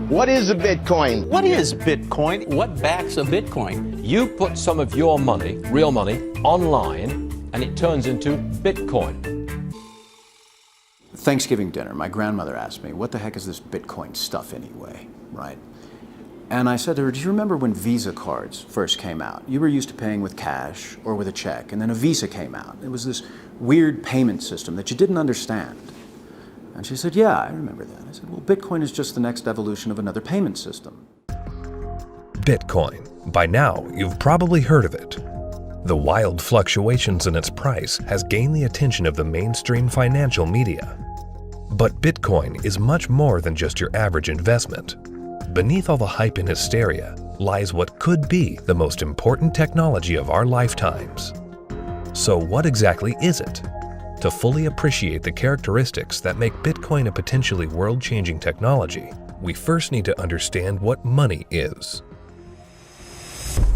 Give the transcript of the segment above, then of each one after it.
What is a Bitcoin? What is Bitcoin? What backs a Bitcoin? You put some of your money, real money, online, and it turns into Bitcoin. Thanksgiving dinner, my grandmother asked me, what the heck is this Bitcoin stuff anyway, right? And I said to her, do you remember when Visa cards first came out? You were used to paying with cash or with a check, and then a Visa came out. It was this weird payment system that you didn't understand. And she said, yeah, I remember that. I said, well, Bitcoin is just the next evolution of another payment system. Bitcoin. By now, you've probably heard of it. The wild fluctuations in its price has gained the attention of the mainstream financial media. But Bitcoin is much more than just your average investment. Beneath all the hype and hysteria lies what could be the most important technology of our lifetimes. So what exactly is it? To fully appreciate the characteristics that make Bitcoin a potentially world-changing technology, we first need to understand what money is.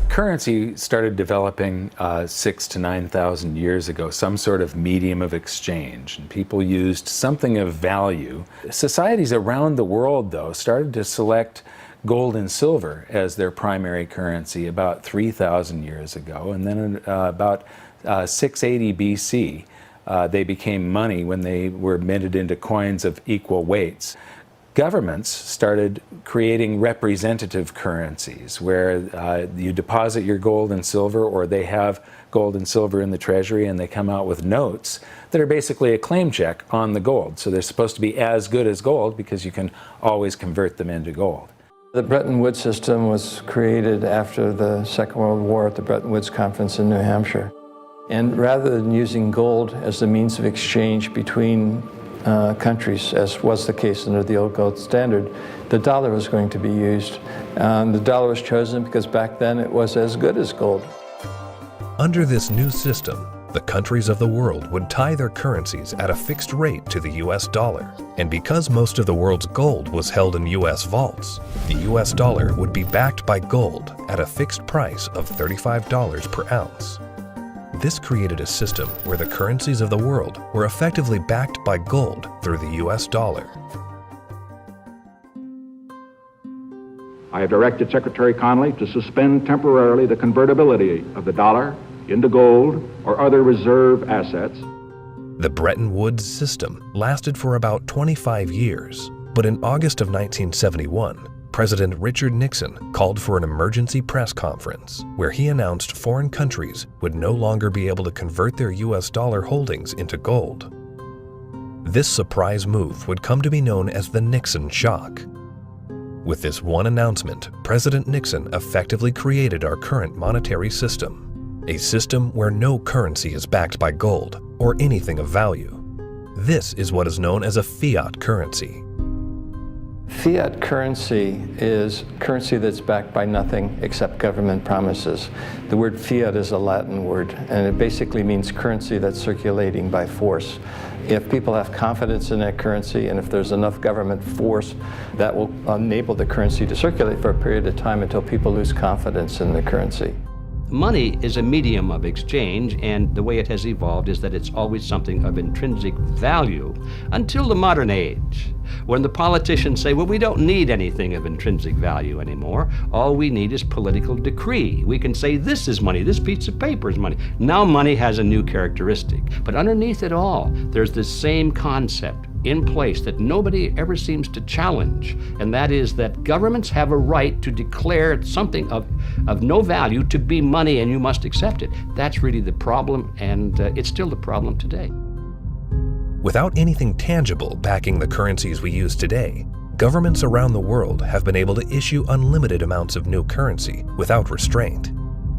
Currency started developing 6,000 to 9,000 years ago, some sort of medium of exchange, and people used something of value. Societies around the world, though, started to select gold and silver as their primary currency about 3,000 years ago, and then about 680 BC, they became money when they were minted into coins of equal weights. Governments started creating representative currencies where you deposit your gold and silver, or they have gold and silver in the treasury and they come out with notes that are basically a claim check on the gold. So they're supposed to be as good as gold because you can always convert them into gold. The Bretton Woods system was created after the Second World War at the Bretton Woods Conference in New Hampshire. And rather than using gold as the means of exchange between countries, as was the case under the old gold standard, the dollar was going to be used. The dollar was chosen because back then it was as good as gold. Under this new system, the countries of the world would tie their currencies at a fixed rate to the US dollar. And because most of the world's gold was held in US vaults, the US dollar would be backed by gold at a fixed price of $35 per ounce. This created a system where the currencies of the world were effectively backed by gold through the US dollar. I have directed Secretary Connally to suspend temporarily the convertibility of the dollar into gold or other reserve assets. The Bretton Woods system lasted for about 25 years, but in August of 1971, President Richard Nixon called for an emergency press conference where he announced foreign countries would no longer be able to convert their US dollar holdings into gold. This surprise move would come to be known as the Nixon shock. With this one announcement, President Nixon effectively created our current monetary system, a system where no currency is backed by gold or anything of value. This is what is known as a fiat currency. Fiat currency is currency that's backed by nothing except government promises. The word fiat is a Latin word, and it basically means currency that's circulating by force. If people have confidence in that currency, and if there's enough government force, that will enable the currency to circulate for a period of time until people lose confidence in the currency. Money is a medium of exchange, and the way it has evolved is that it's always something of intrinsic value until the modern age, when the politicians say, well, we don't need anything of intrinsic value anymore. All we need is political decree. We can say this is money, this piece of paper is money. Now money has a new characteristic. But underneath it all, there's this same concept in place that nobody ever seems to challenge, and that is that governments have a right to declare something of no value to be money, and you must accept it. That's really the problem, and it's still the problem today. Without anything tangible backing the currencies we use today, governments around the world have been able to issue unlimited amounts of new currency without restraint.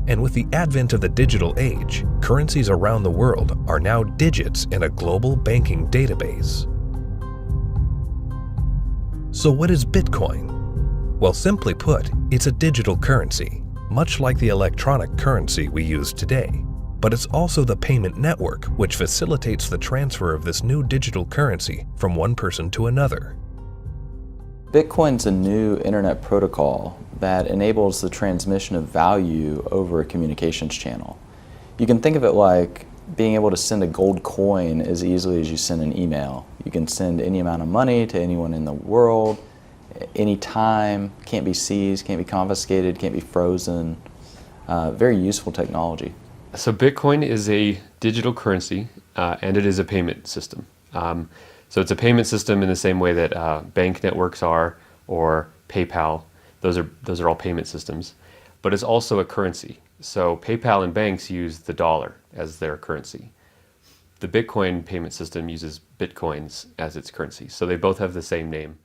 And with the advent of the digital age, currencies around the world are now digits in a global banking database. So what is Bitcoin? Well, simply put, it's a digital currency, much like the electronic currency we use today. But it's also the payment network which facilitates the transfer of this new digital currency from one person to another. Bitcoin's a new internet protocol that enables the transmission of value over a communications channel. You can think of it like being able to send a gold coin as easily as you send an email. You can send any amount of money to anyone in the world any time, can't be seized, can't be confiscated, can't be frozen. Very useful technology. So Bitcoin is a digital currency, and it is a payment system. So it's a payment system in the same way that bank networks are, or PayPal. Those are all payment systems. But it's also a currency. So PayPal and banks use the dollar as their currency. The Bitcoin payment system uses Bitcoins as its currency. So they both have the same name.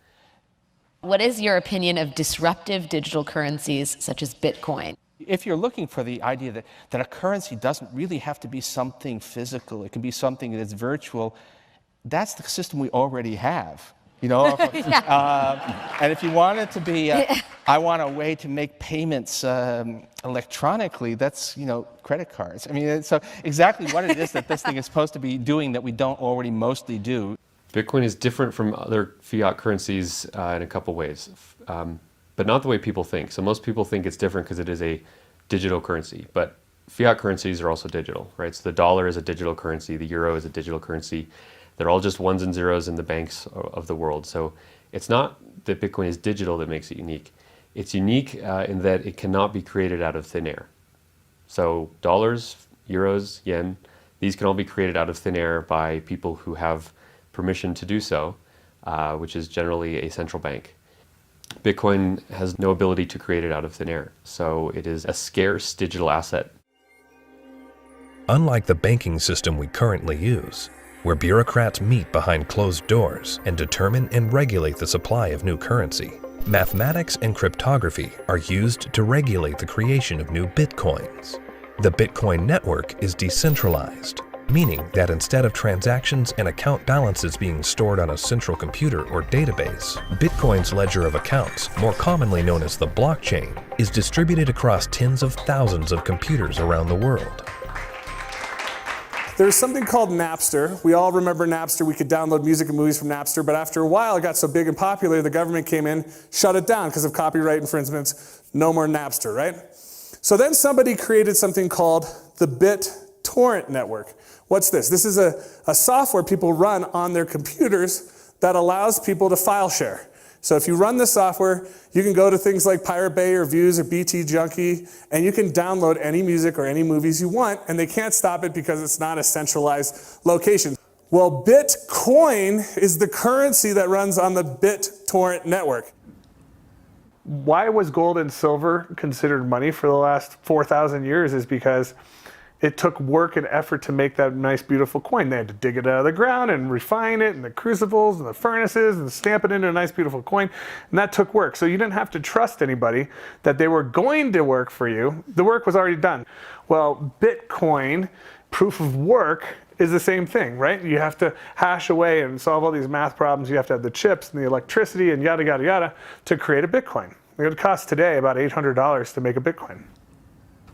What is your opinion of disruptive digital currencies such as Bitcoin? If you're looking for the idea that a currency doesn't really have to be something physical, it can be something that's virtual, that's the system we already have. You know, and if you want it to be, I want a way to make payments electronically, that's, credit cards. I mean, so exactly what it is that this thing is supposed to be doing that we don't already mostly do. Bitcoin is different from other fiat currencies in a couple ways, but not the way people think. So most people think it's different because it is a digital currency, but fiat currencies are also digital, right? So the dollar is a digital currency, the euro is a digital currency. They're all just ones and zeros in the banks of the world. So it's not that Bitcoin is digital that makes it unique. It's unique in that it cannot be created out of thin air. So dollars, euros, yen, these can all be created out of thin air by people who have permission to do so, which is generally a central bank. Bitcoin has no ability to create it out of thin air. So it is a scarce digital asset. Unlike the banking system we currently use, where bureaucrats meet behind closed doors and determine and regulate the supply of new currency, mathematics and cryptography are used to regulate the creation of new bitcoins. The Bitcoin network is decentralized, meaning that instead of transactions and account balances being stored on a central computer or database, Bitcoin's ledger of accounts, more commonly known as the blockchain, is distributed across tens of thousands of computers around the world. There's something called Napster. We all remember Napster. We could download music and movies from Napster, but after a while it got so big and popular, the government came in, shut it down because of copyright infringements. No more Napster, right? So then somebody created something called the BitTorrent network. What's this? This is a software people run on their computers that allows people to file share. So if you run the software, you can go to things like Pirate Bay or Views or BT Junkie, and you can download any music or any movies you want, and they can't stop it because it's not a centralized location. Well, Bitcoin is the currency that runs on the BitTorrent network. Why was gold and silver considered money for the last 4,000 years is because it took work and effort to make that nice, beautiful coin. They had to dig it out of the ground and refine it, and the crucibles and the furnaces, and stamp it into a nice, beautiful coin. And that took work. So you didn't have to trust anybody that they were going to work for you. The work was already done. Well, Bitcoin, proof of work, is the same thing, right? You have to hash away and solve all these math problems. You have to have the chips and the electricity and yada, yada, yada to create a Bitcoin. It would cost today about $800 to make a Bitcoin.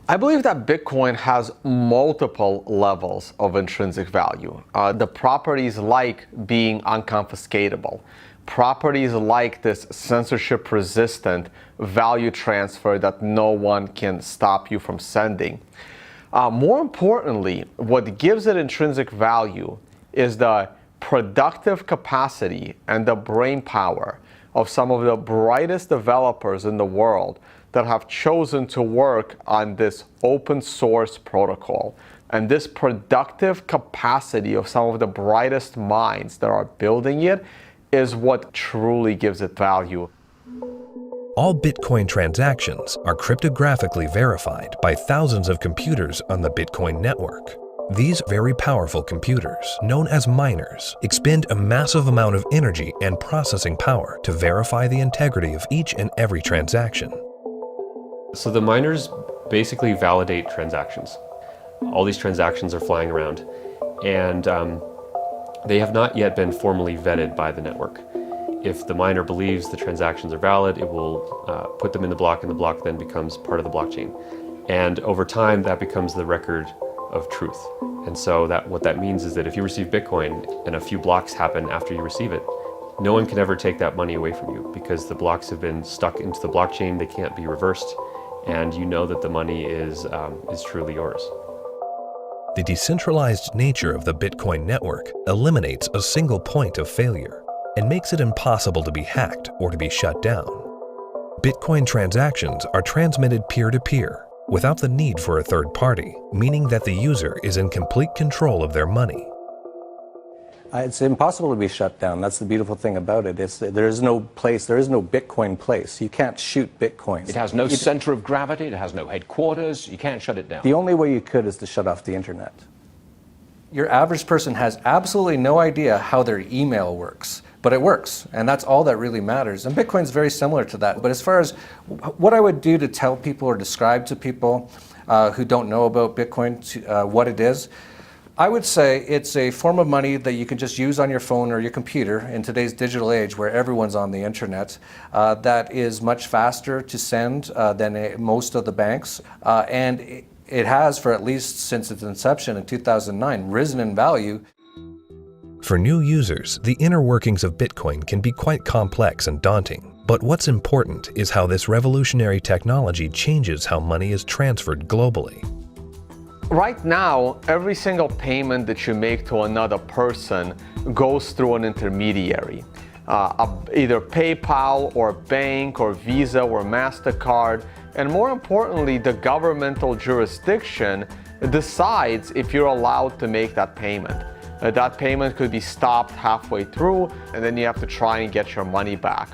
I believe that Bitcoin has multiple levels of intrinsic value. The properties like being unconfiscatable, properties like this censorship-resistant value transfer that no one can stop you from sending. More importantly, what gives it intrinsic value is the productive capacity and the brain power of some of the brightest developers in the world that have chosen to work on this open source protocol. And this productive capacity of some of the brightest minds that are building it is what truly gives it value. All Bitcoin transactions are cryptographically verified by thousands of computers on the Bitcoin network. These very powerful computers, known as miners, expend a massive amount of energy and processing power to verify the integrity of each and every transaction. So the miners basically validate transactions. All these transactions are flying around, and they have not yet been formally vetted by the network. If the miner believes the transactions are valid, it will put them in the block, and the block then becomes part of the blockchain. And over time, that becomes the record of truth. And so what that means is that if you receive Bitcoin and a few blocks happen after you receive it, no one can ever take that money away from you because the blocks have been stuck into the blockchain, they can't be reversed, and you know that the money is truly yours. The decentralized nature of the Bitcoin network eliminates a single point of failure. and makes it impossible to be hacked or to be shut down. Bitcoin transactions are transmitted peer-to-peer without the need for a third party, meaning that the user is in complete control of their money. It's impossible to be shut down. That's the beautiful thing about it. There is no Bitcoin place. You can't shoot Bitcoins. It has no center of gravity, it has no headquarters, you can't shut it down. The only way you could is to shut off the internet. Your average person has absolutely no idea how their email works, but it works, and that's all that really matters. And Bitcoin's very similar to that. But as far as what I would do to tell people or describe to people who don't know about Bitcoin what it is, I would say it's a form of money that you can just use on your phone or your computer in today's digital age where everyone's on the internet, that is much faster to send than most of the banks. And it has, for at least since its inception in 2009, risen in value. For new users, the inner workings of Bitcoin can be quite complex and daunting. But what's important is how this revolutionary technology changes how money is transferred globally. Right now, every single payment that you make to another person goes through an intermediary. Either PayPal or bank or Visa or MasterCard. And more importantly, the governmental jurisdiction decides if you're allowed to make that payment. That payment could be stopped halfway through, and then you have to try and get your money back.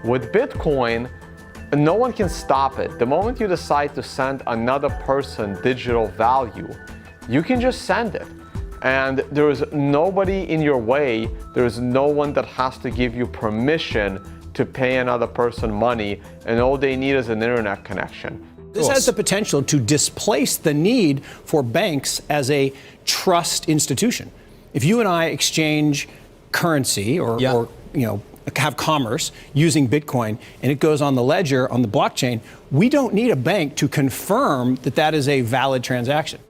With Bitcoin, no one can stop it. The moment you decide to send another person digital value, you can just send it. And there is nobody in your way. There is no one that has to give you permission to pay another person money, and all they need is an internet connection. This has the potential to displace the need for banks as a trust institution. If you and I exchange currency or have commerce using Bitcoin and it goes on the ledger, on the blockchain, we don't need a bank to confirm that that is a valid transaction.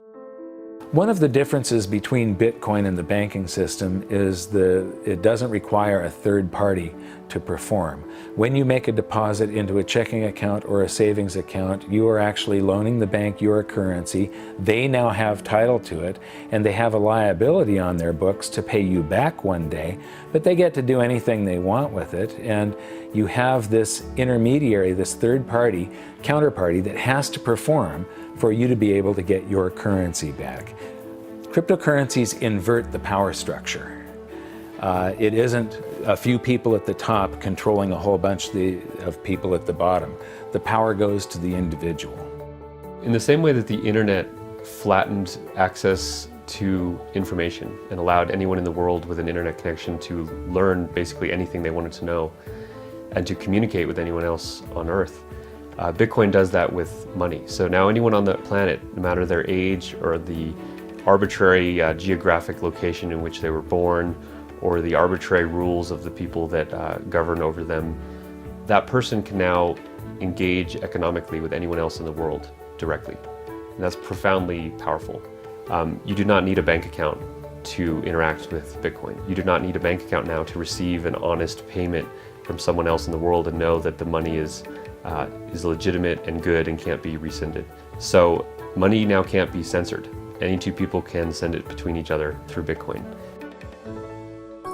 One of the differences between Bitcoin and the banking system is it doesn't require a third party to perform. When you make a deposit into a checking account or a savings account, you are actually loaning the bank your currency. They now have title to it, and they have a liability on their books to pay you back one day, but they get to do anything they want with it. And you have this intermediary, this third party, counterparty that has to perform for you to be able to get your currency back. Cryptocurrencies invert the power structure. It isn't a few people at the top controlling a whole bunch of people at the bottom. The power goes to the individual. In the same way that the internet flattened access to information and allowed anyone in the world with an internet connection to learn basically anything they wanted to know and to communicate with anyone else on Earth, Bitcoin does that with money. So now anyone on the planet, no matter their age or the arbitrary geographic location in which they were born, or the arbitrary rules of the people that govern over them, that person can now engage economically with anyone else in the world directly. And that's profoundly powerful. You do not need a bank account to interact with Bitcoin. You do not need a bank account now to receive an honest payment from someone else in the world and know that the money is legitimate and good and can't be rescinded. So money now can't be censored. Any two people can send it between each other through Bitcoin.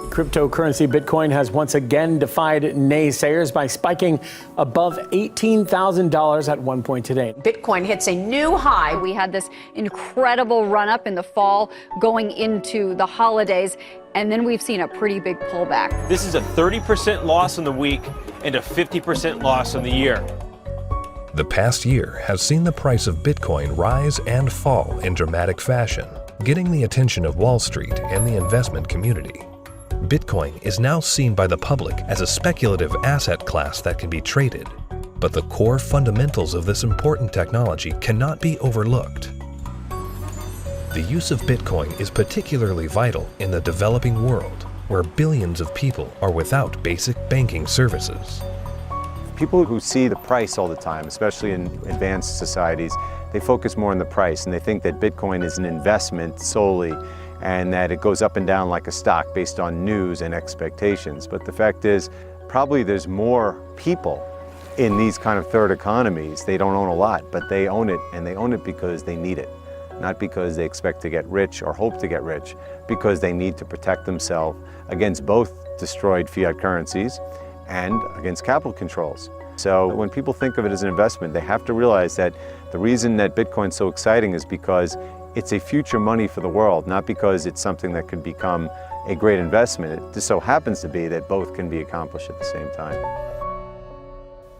Cryptocurrency Bitcoin has once again defied naysayers by spiking above $18,000 at one point today. Bitcoin hits a new high. We had this incredible run up in the fall going into the holidays, and then we've seen a pretty big pullback. This is a 30% loss in the week and a 50% loss in the year. The past year has seen the price of Bitcoin rise and fall in dramatic fashion, getting the attention of Wall Street and the investment community. Bitcoin is now seen by the public as a speculative asset class that can be traded, but the core fundamentals of this important technology cannot be overlooked. The use of Bitcoin is particularly vital in the developing world, where billions of people are without basic banking services. People who see the price all the time, especially in advanced societies, they focus more on the price, and they think that Bitcoin is an investment solely, and that it goes up and down like a stock based on news and expectations. But the fact is, probably there's more people in these kind of third economies. They don't own a lot, but they own it, and they own it because they need it. Not because they expect to get rich or hope to get rich, because they need to protect themselves against both destroyed fiat currencies and against capital controls. So when people think of it as an investment, they have to realize that the reason that Bitcoin's so exciting is because it's a future money for the world, not because it's something that could become a great investment. It just so happens to be that both can be accomplished at the same time.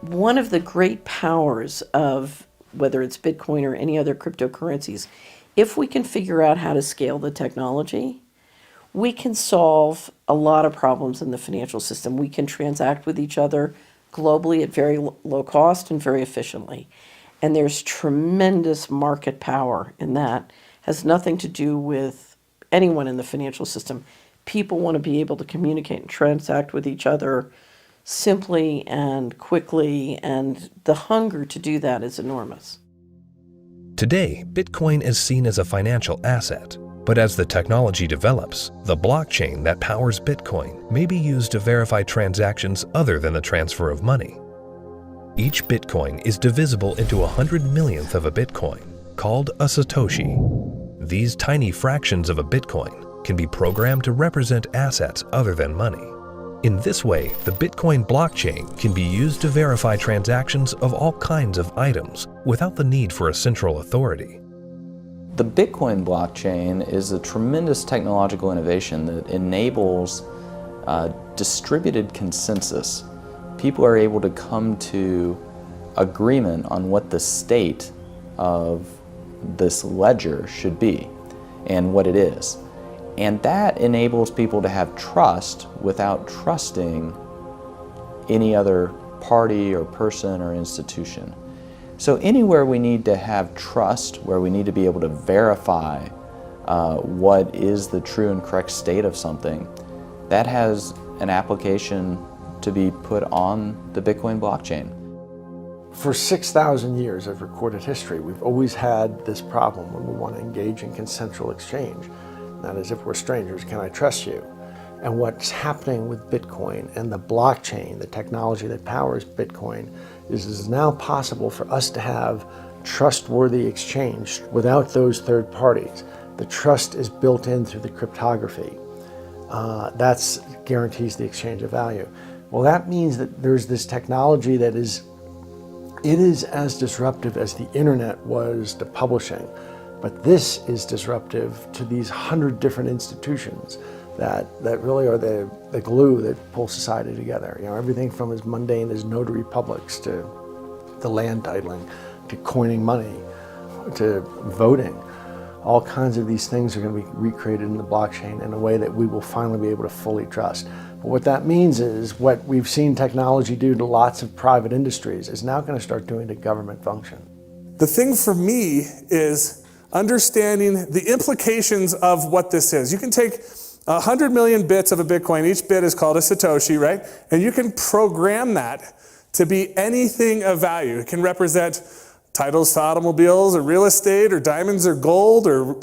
One of the great powers of whether it's Bitcoin or any other cryptocurrencies, if we can figure out how to scale the technology, we can solve a lot of problems in the financial system. We can transact with each other globally at very low cost and very efficiently. And there's tremendous market power in that. Has nothing to do with anyone in the financial system. People want to be able to communicate and transact with each other simply and quickly, and the hunger to do that is enormous. Today, Bitcoin is seen as a financial asset, but as the technology develops, the blockchain that powers Bitcoin may be used to verify transactions other than the transfer of money. Each Bitcoin is divisible into 100 millionth of a Bitcoin, called a Satoshi. These tiny fractions of a Bitcoin can be programmed to represent assets other than money. In this way, the Bitcoin blockchain can be used to verify transactions of all kinds of items without the need for a central authority. The Bitcoin blockchain is a tremendous technological innovation that enables distributed consensus. People are able to come to agreement on what the state of this ledger should be and what it is. And that enables people to have trust without trusting any other party or person or institution. So anywhere we need to have trust, where we need to be able to verify what is the true and correct state of something, that has an application to be put on the Bitcoin blockchain. For 6,000 years of recorded history, we've always had this problem when we want to engage in consensual exchange. That is, if we're strangers, can I trust you? And what's happening with Bitcoin and the blockchain, the technology that powers Bitcoin, is it's now possible for us to have trustworthy exchange without those third parties. The trust is built in through the cryptography. That guarantees the exchange of value. Well, that means that there's this technology that is as disruptive as the internet was to publishing. But this is disruptive to these 100 different institutions that really are the glue that pull society together. You know, everything from as mundane as notary publics to the land titling, to coining money, to voting. All kinds of these things are going to be recreated in the blockchain in a way that we will finally be able to fully trust. But what that means is what we've seen technology do to lots of private industries is now going to start doing to government function. The thing for me is understanding the implications of what this is. You can take 100 million bits of a Bitcoin, each bit is called a Satoshi, right? And you can program that to be anything of value. It can represent titles to automobiles or real estate or diamonds or gold or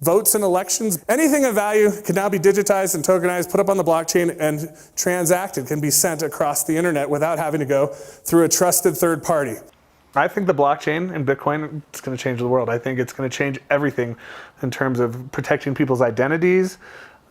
votes in elections. Anything of value can now be digitized and tokenized, put up on the blockchain, and transacted, can be sent across the internet without having to go through a trusted third party. I think the blockchain and Bitcoin is going to change the world. I think it's going to change everything in terms of protecting people's identities,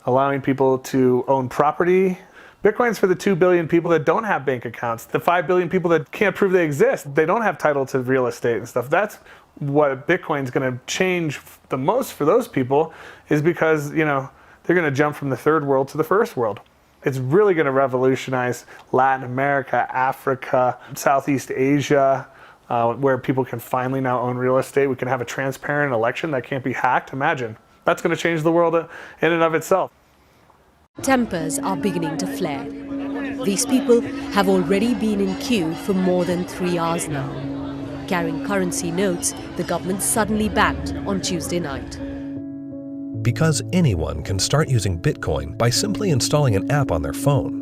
allowing people to own property. Bitcoin's for the 2 billion people that don't have bank accounts, the 5 billion people that can't prove they exist. They don't have title to real estate and stuff. That's what Bitcoin's going to change the most for those people, is because, you know, they're going to jump from the third world to the first world. It's really going to revolutionize Latin America, Africa, Southeast Asia, where people can finally now own real estate. We can have a transparent election that can't be hacked. Imagine. That's going to change the world in and of itself. Tempers are beginning to flare. These people have already been in queue for more than 3 hours now. Carrying currency notes, the government suddenly banned on Tuesday night. Because anyone can start using Bitcoin by simply installing an app on their phone,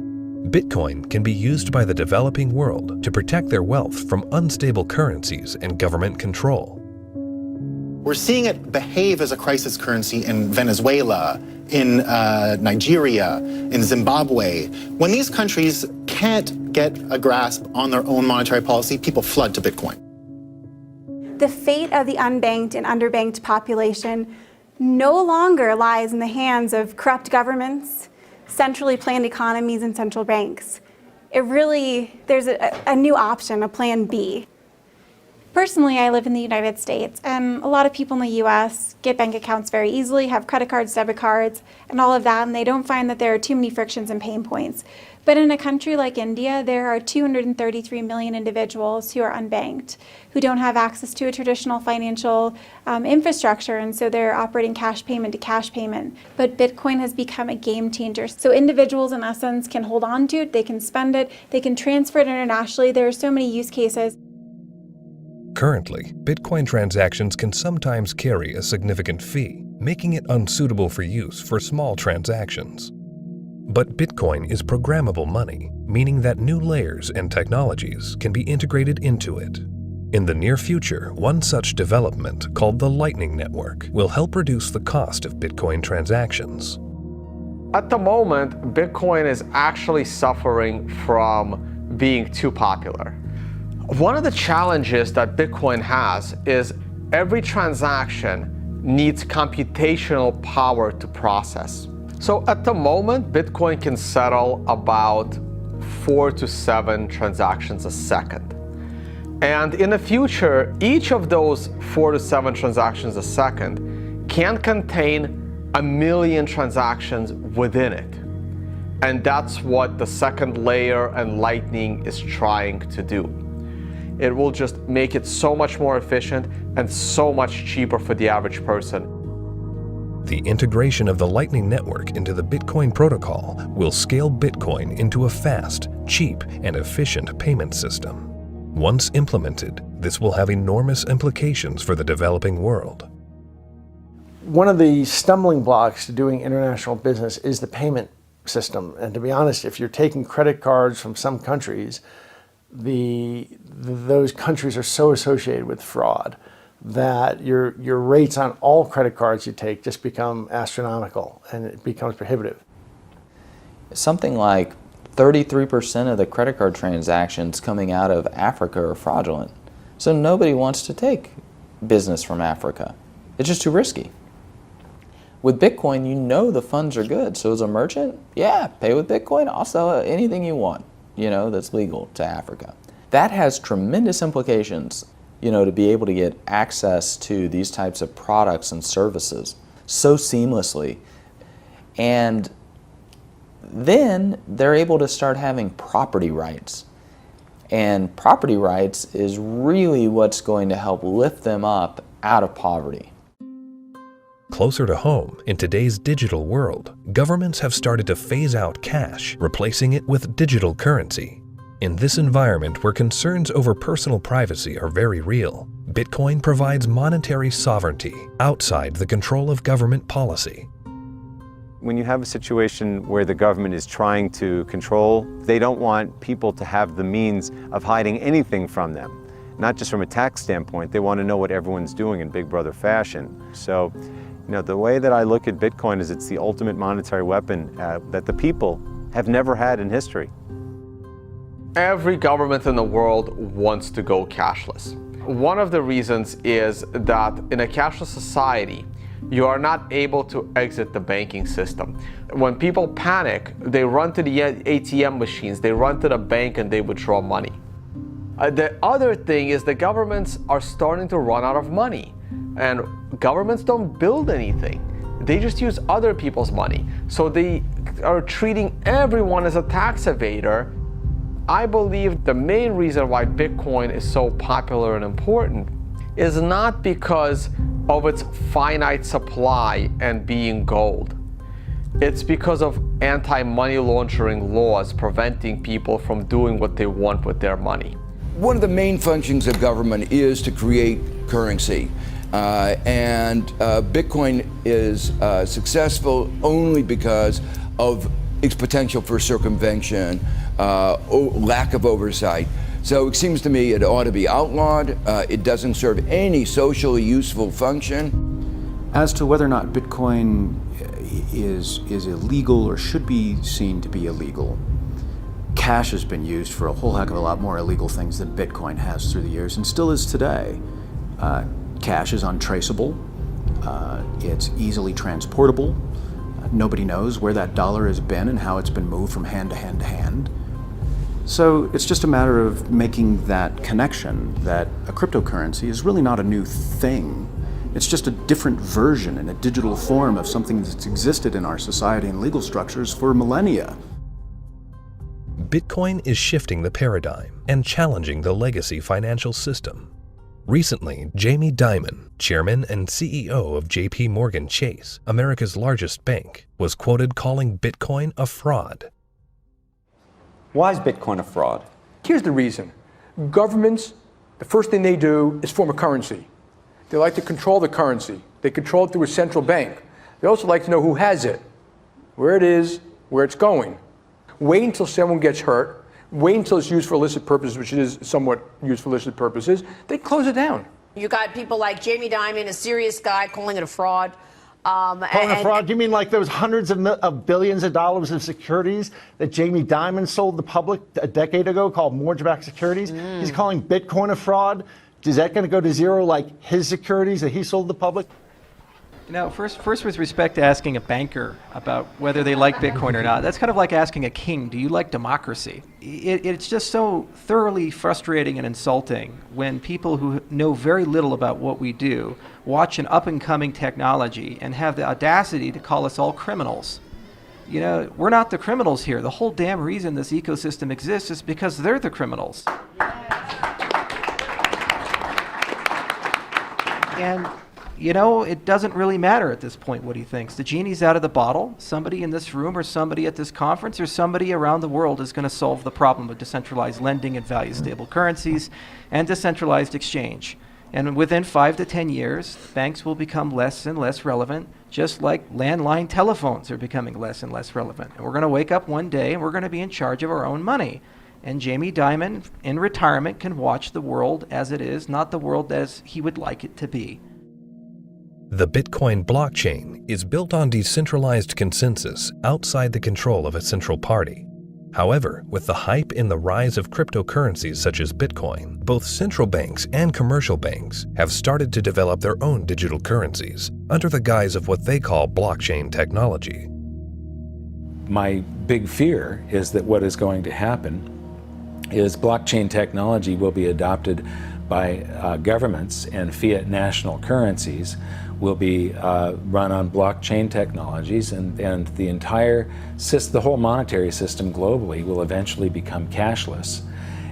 Bitcoin can be used by the developing world to protect their wealth from unstable currencies and government control. We're seeing it behave as a crisis currency in Venezuela, in Nigeria, in Zimbabwe. When these countries can't get a grasp on their own monetary policy, people flood to Bitcoin. The fate of the unbanked and underbanked population no longer lies in the hands of corrupt governments, centrally planned economies and central banks. There's a new option, a plan B. Personally, I live in the United States, and a lot of people in the US get bank accounts very easily, have credit cards, debit cards, and all of that, and they don't find that there are too many frictions and pain points. But in a country like India, there are 233 million individuals who are unbanked, who don't have access to a traditional financial infrastructure, and so they're operating cash payment to cash payment. But Bitcoin has become a game changer. So individuals, in essence, can hold on to it, they can spend it, they can transfer it internationally. There are so many use cases. Currently, Bitcoin transactions can sometimes carry a significant fee, making it unsuitable for use for small transactions. But Bitcoin is programmable money, meaning that new layers and technologies can be integrated into it. In the near future, one such development, called the Lightning Network, will help reduce the cost of Bitcoin transactions. At the moment, Bitcoin is actually suffering from being too popular. One of the challenges that Bitcoin has is every transaction needs computational power to process. So at the moment, Bitcoin can settle about 4 to 7 transactions a second. And in the future, each of those 4 to 7 transactions a second can contain 1 million transactions within it. And that's what the second layer and Lightning is trying to do. It will just make it so much more efficient and so much cheaper for the average person. The integration of the Lightning Network into the Bitcoin protocol will scale Bitcoin into a fast, cheap, and efficient payment system. Once implemented, this will have enormous implications for the developing world. One of the stumbling blocks to doing international business is the payment system. And to be honest, if you're taking credit cards from some countries, those countries are so associated with fraud that your rates on all credit cards you take just become astronomical, and it becomes prohibitive. Something like 33% of the credit card transactions coming out of Africa are fraudulent. So nobody wants to take business from Africa. It's just too risky. With Bitcoin, you know the funds are good. So as a merchant, yeah, pay with Bitcoin. I'll sell anything you want, that's legal to Africa. That has tremendous implications, to be able to get access to these types of products and services so seamlessly. And then they're able to start having property rights. And property rights is really what's going to help lift them up out of poverty. Closer to home, in today's digital world, governments have started to phase out cash, replacing it with digital currency. In this environment where concerns over personal privacy are very real, Bitcoin provides monetary sovereignty outside the control of government policy. When you have a situation where the government is trying to control, they don't want people to have the means of hiding anything from them. Not just from a tax standpoint, they want to know what everyone's doing in Big Brother fashion. So, the way that I look at Bitcoin is it's the ultimate monetary weapon that the people have never had in history. Every government in the world wants to go cashless. One of the reasons is that in a cashless society, you are not able to exit the banking system. When people panic, they run to the ATM machines, they run to the bank and they withdraw money. The other thing is the governments are starting to run out of money, and governments don't build anything. They just use other people's money. So they are treating everyone as a tax evader. I believe the main reason why Bitcoin is so popular and important is not because of its finite supply and being gold. It's because of anti-money laundering laws preventing people from doing what they want with their money. One of the main functions of government is to create currency. And Bitcoin is successful only because of its potential for circumvention, lack of oversight. So it seems to me it ought to be outlawed. It doesn't serve any socially useful function. As to whether or not Bitcoin is illegal or should be seen to be illegal, cash has been used for a whole heck of a lot more illegal things than Bitcoin has through the years, and still is today. Cash is untraceable, it's easily transportable, Nobody knows where that dollar has been and how it's been moved from hand to hand to hand. So it's just a matter of making that connection that a cryptocurrency is really not a new thing. It's just a different version in a digital form of something that's existed in our society and legal structures for millennia. Bitcoin is shifting the paradigm and challenging the legacy financial system. Recently, Jamie Dimon, chairman and CEO of JP Morgan Chase, America's largest bank, was quoted calling Bitcoin a fraud. Why is Bitcoin a fraud? Here's the reason. Governments, the first thing they do is form a currency. They like to control the currency. They control it through a central bank. They also like to know who has it, where it is, where it's going. Wait until someone gets hurt. Wait until it's used for illicit purposes, which it is somewhat used for illicit purposes. They close it down. You got people like Jamie Dimon, a serious guy, calling it a fraud. Calling a fraud? You mean like those hundreds of billions of dollars of securities that Jamie Dimon sold the public a decade ago called mortgage-backed securities? He's calling Bitcoin a fraud? Is that going to go to zero like his securities that he sold the public? You know, first with respect to asking a banker about whether they like Bitcoin or not, that's kind of like asking a king, do you like democracy? It's just so thoroughly frustrating and insulting when people who know very little about what we do watch an up-and-coming technology and have the audacity to call us all criminals. You know, we're not the criminals here. The whole damn reason this ecosystem exists is because they're the criminals. And you know, it doesn't really matter at this point what he thinks. The genie's out of the bottle. Somebody in this room or somebody at this conference or somebody around the world is going to solve the problem of decentralized lending and value-stable currencies and decentralized exchange. And within 5 to 10 years, banks will become less and less relevant, just like landline telephones are becoming less and less relevant. And we're going to wake up one day and we're going to be in charge of our own money. And Jamie Dimon, in retirement, can watch the world as it is, not the world as he would like it to be. The Bitcoin blockchain is built on decentralized consensus outside the control of a central party. However, with the hype in the rise of cryptocurrencies such as Bitcoin, both central banks and commercial banks have started to develop their own digital currencies under the guise of what they call blockchain technology. My big fear is that what is going to happen is blockchain technology will be adopted by governments, and fiat national currencies will be run on blockchain technologies, and the entire the whole monetary system globally will eventually become cashless.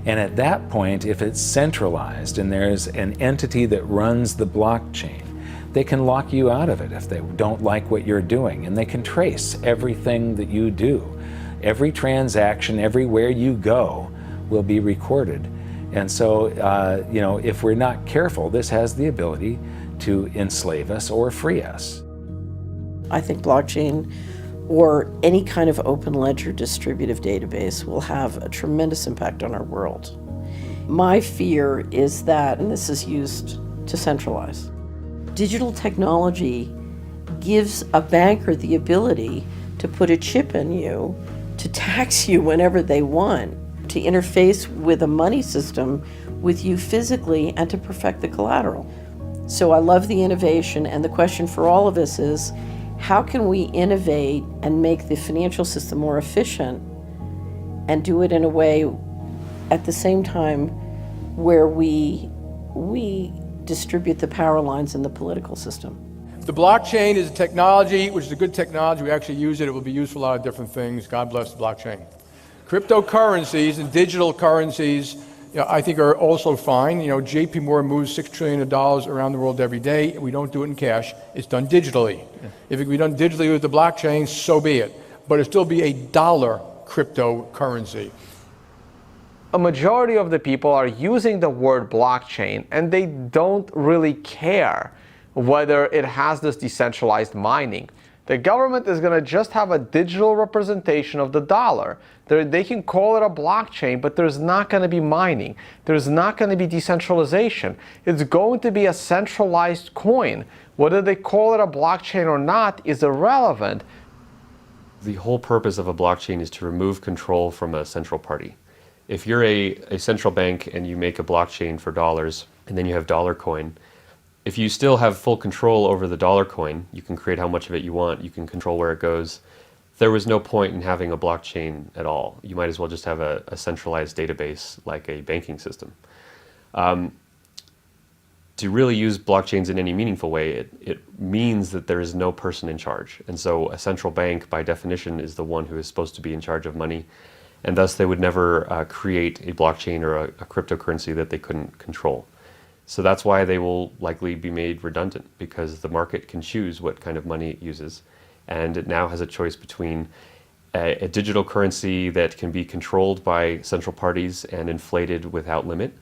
And at that point, if it's centralized and there's an entity that runs the blockchain, they can lock you out of it if they don't like what you're doing, and they can trace everything that you do. Every transaction, everywhere you go, will be recorded. And so, you know, if we're not careful, this has the ability to enslave us or free us. I think blockchain or any kind of open ledger distributive database will have a tremendous impact on our world. My fear is that, and this is used to centralize, digital technology gives a banker the ability to put a chip in you, to tax you whenever they want, to interface with a money system with you physically, and to perfect the collateral. So I love the innovation, and the question for all of us is, how can we innovate and make the financial system more efficient and do it in a way at the same time where we distribute the power lines in the political system? The blockchain is a technology, which is a good technology. We actually use it. It will be used for a lot of different things. God bless the blockchain. Cryptocurrencies and digital currencies, you know, I think are also fine. You know, JP Morgan moves $6 trillion around the world every day. We don't do it in cash. It's done digitally. If it can be done digitally with the blockchain, so be it. But it'll still be a dollar cryptocurrency. A majority of the people are using the word blockchain, and they don't really care whether it has this decentralized mining. The government is going to just have a digital representation of the dollar. They can call it a blockchain, but there's not going to be mining. There's not going to be decentralization. It's going to be a centralized coin. Whether they call it a blockchain or not is irrelevant. The whole purpose of a blockchain is to remove control from a central party. If you're a central bank and you make a blockchain for dollars, and then you have dollar coin, if you still have full control over the dollar coin, you can create how much of it you want, you can control where it goes. There was no point in having a blockchain at all. You might as well just have a centralized database like a banking system. To really use blockchains in any meaningful way, it means that there is no person in charge. And so a central bank, by definition, is the one who is supposed to be in charge of money. And thus they would never create a blockchain or a cryptocurrency that they couldn't control. So that's why they will likely be made redundant, because the market can choose what kind of money it uses. And it now has a choice between a digital currency that can be controlled by central parties and inflated without limit,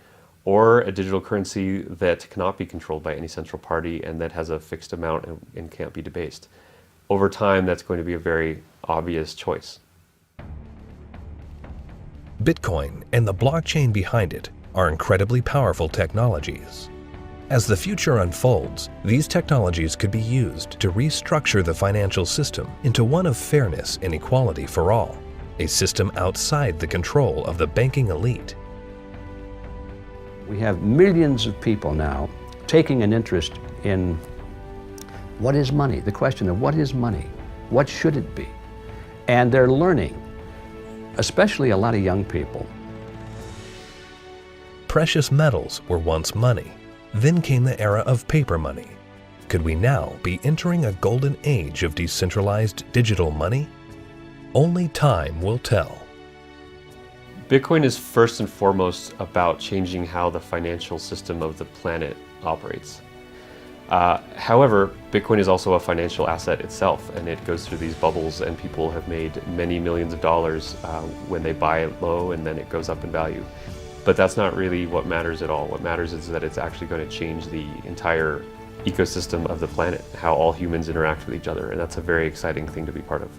or a digital currency that cannot be controlled by any central party and that has a fixed amount and can't be debased. Over time, that's going to be a very obvious choice. Bitcoin and the blockchain behind it are incredibly powerful technologies. As the future unfolds, these technologies could be used to restructure the financial system into one of fairness and equality for all, a system outside the control of the banking elite. We have millions of people now taking an interest in what is money, the question of what is money, what should it be? And they're learning, especially a lot of young people. Precious metals were once money. Then came the era of paper money. Could we now be entering a golden age of decentralized digital money? Only time will tell. Bitcoin is first and foremost about changing how the financial system of the planet operates. However, Bitcoin is also a financial asset itself, and it goes through these bubbles, and people have made many millions of dollars when they buy it low, and then it goes up in value. But that's not really what matters at all. What matters is that it's actually going to change the entire ecosystem of the planet, how all humans interact with each other, and that's a very exciting thing to be part of.